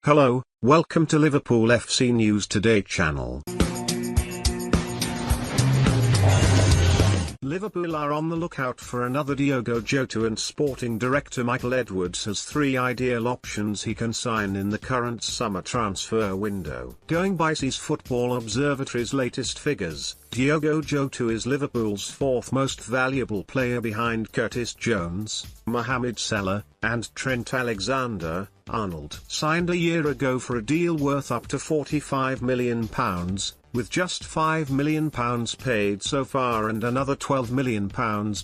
Hello, welcome to Liverpool FC News Today channel. Liverpool are on the lookout for another Diogo Jota, and sporting director Michael Edwards has three ideal options he can sign in the current summer transfer window. Going by CIES Football Observatory's latest figures, Diogo Jota is Liverpool's fourth most valuable player behind Curtis Jones, Mohamed Salah, and Trent Alexander-Arnold. Signed a year ago for a deal worth up to £45 million, with just £5 million paid so far and another £12 million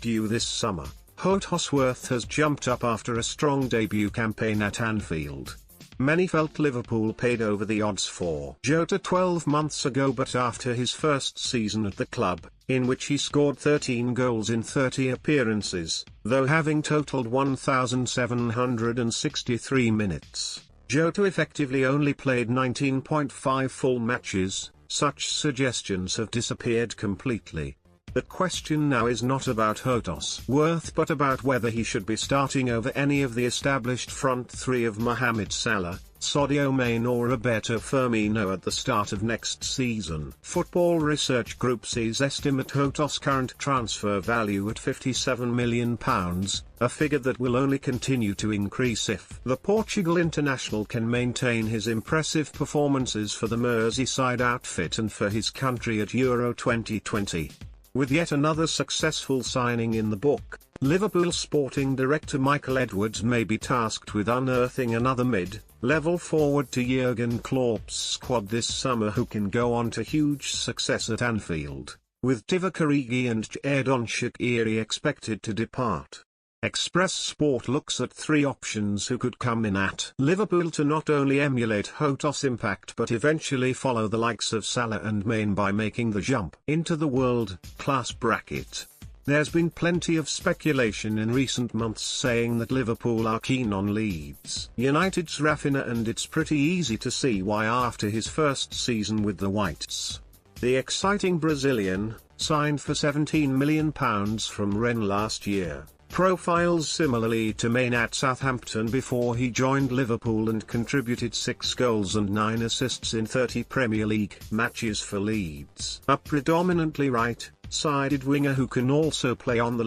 due this summer. Jota's worth has jumped up after a strong debut campaign at Anfield. Many felt Liverpool paid over the odds for Jota 12 months ago, but after his first season at the club, in which he scored 13 goals in 30 appearances, though having totaled 1,763 minutes, Jota effectively only played 19.5 full matches. Such suggestions have disappeared completely. The question now is not about Jota's worth but about whether he should be starting over any of the established front three of Mohamed Salah, Sadio Mane or Roberto Firmino at the start of next season. Football research group CIES estimate Jota's current transfer value at £57 million, a figure that will only continue to increase if the Portugal international can maintain his impressive performances for the Merseyside outfit and for his country at Euro 2020. With yet another successful signing in the book, Liverpool sporting director Michael Edwards may be tasked with unearthing another mid-level forward to Jurgen Klopp's squad this summer, who can go on to huge success at Anfield, with Divock Origi and Xherdan Shaqiri expected to depart. Express Sport looks at three options who could come in at Liverpool to not only emulate Jota's impact but eventually follow the likes of Salah and Mane by making the jump into the world-class bracket. There's been plenty of speculation in recent months saying that Liverpool are keen on Leeds United's Raphinha, and it's pretty easy to see why after his first season with the Whites. The exciting Brazilian, signed for £17 million from Rennes last year, profiles similarly to Mane at Southampton before he joined Liverpool and contributed 6 goals and 9 assists in 30 Premier League matches for Leeds. A predominantly right-sided winger who can also play on the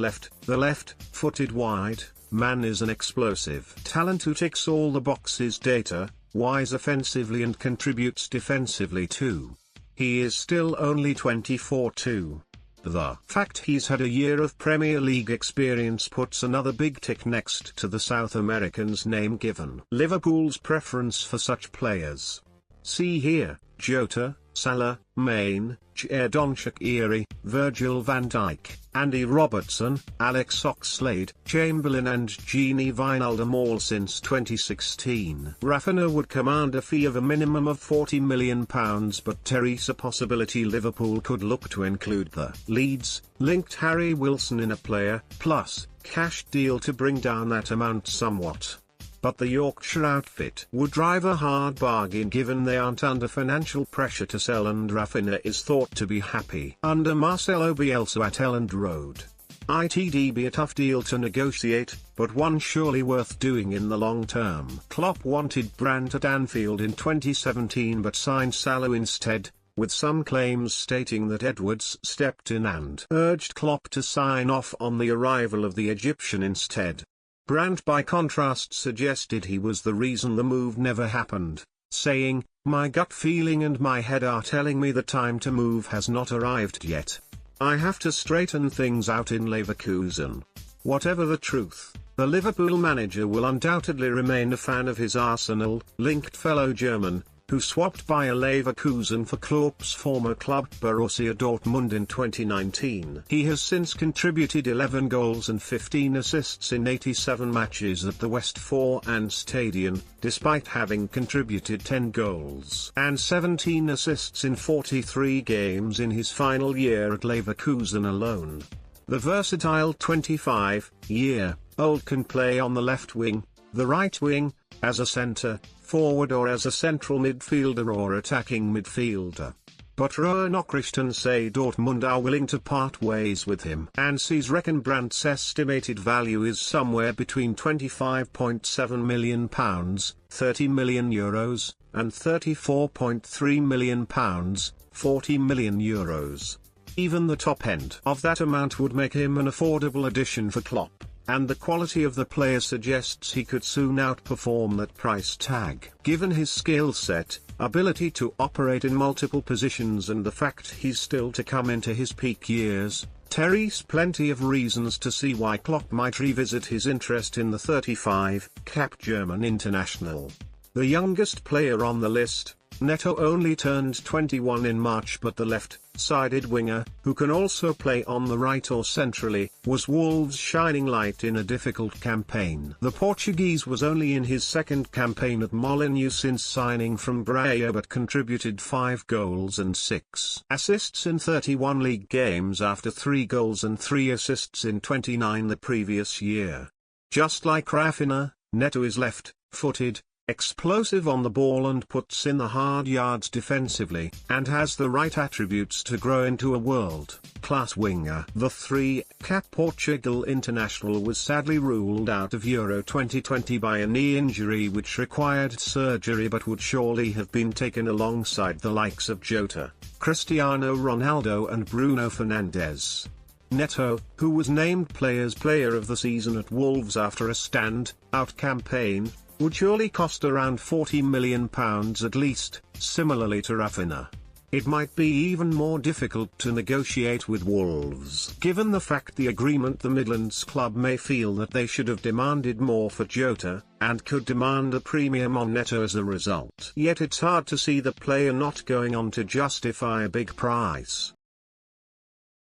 left-footed wide man, is an explosive talent who ticks all the boxes data-wise offensively and contributes defensively too. He is still only 24 too. The fact he's had a year of Premier League experience puts another big tick next to the South American's name, given Liverpool's preference for such players. See here: Jota, Salah, Mane, Xherdan Shaqiri, Virgil van Dijk, Andy Robertson, Alex Oxlade-Chamberlain and Gini Wijnaldum, all since 2016. Raphinha would command a fee of a minimum of £40 million, but there is a possibility Liverpool could look to include the Leeds-linked Harry Wilson in a player plus cash deal to bring down that amount somewhat. But the Yorkshire outfit would drive a hard bargain given they aren't under financial pressure to sell, and Raphinha is thought to be happy under Marcelo Bielsa at Elland Road. It'd be a tough deal to negotiate, but one surely worth doing in the long term. Klopp wanted Brandt at Anfield in 2017 but signed Salah instead, with some claims stating that Edwards stepped in and urged Klopp to sign off on the arrival of the Egyptian instead. Brandt by contrast suggested he was the reason the move never happened, saying, "My gut feeling and my head are telling me the time to move has not arrived yet. I have to straighten things out in Leverkusen." Whatever the truth, the Liverpool manager will undoubtedly remain a fan of his Arsenal-linked fellow German, who swapped Bayer Leverkusen for Klopp's former club Borussia Dortmund in 2019. He has since contributed 11 goals and 15 assists in 87 matches at the Westfalen despite having contributed 10 goals and 17 assists in 43 games in his final year at Leverkusen alone. The versatile 25-year-old can play on the left wing, the right wing, as a centre forward or as a central midfielder or attacking midfielder. but Rowan Ochrichton say Dortmund are willing to part ways with him. And CIES reckon Brandt's estimated value is somewhere between £25.7 million, €30 million, and £34.3 million, €40 million. Even the top end of that amount would make him an affordable addition for Klopp, and the quality of the player suggests he could soon outperform that price tag. Given his skill set, ability to operate in multiple positions and the fact he's still to come into his peak years, Terry's plenty of reasons to see why Klopp might revisit his interest in the 35-cap German international. The youngest player on the list, Neto, only turned 21 in March, but the left-sided winger, who can also play on the right or centrally, was Wolves' shining light in a difficult campaign. The Portuguese was only in his second campaign at Molineux since signing from Braga, but contributed 5 goals and 6 assists in 31 league games after 3 goals and 3 assists in 29 the previous year. Just like Raphinha, Neto is left-footed, explosive on the ball and puts in the hard yards defensively, and has the right attributes to grow into a world-class winger. The 3-cap Portugal international was sadly ruled out of Euro 2020 by a knee injury which required surgery, but would surely have been taken alongside the likes of Jota, Cristiano Ronaldo and Bruno Fernandes. Neto, who was named Players' Player of the Season at Wolves after a stand-out campaign, would surely cost around £40 million at least, similarly to Raphinha. It might be even more difficult to negotiate with Wolves, given the fact the agreement the Midlands club may feel that they should have demanded more for Jota, and could demand a premium on Neto as a result. Yet it's hard to see the player not going on to justify a big price.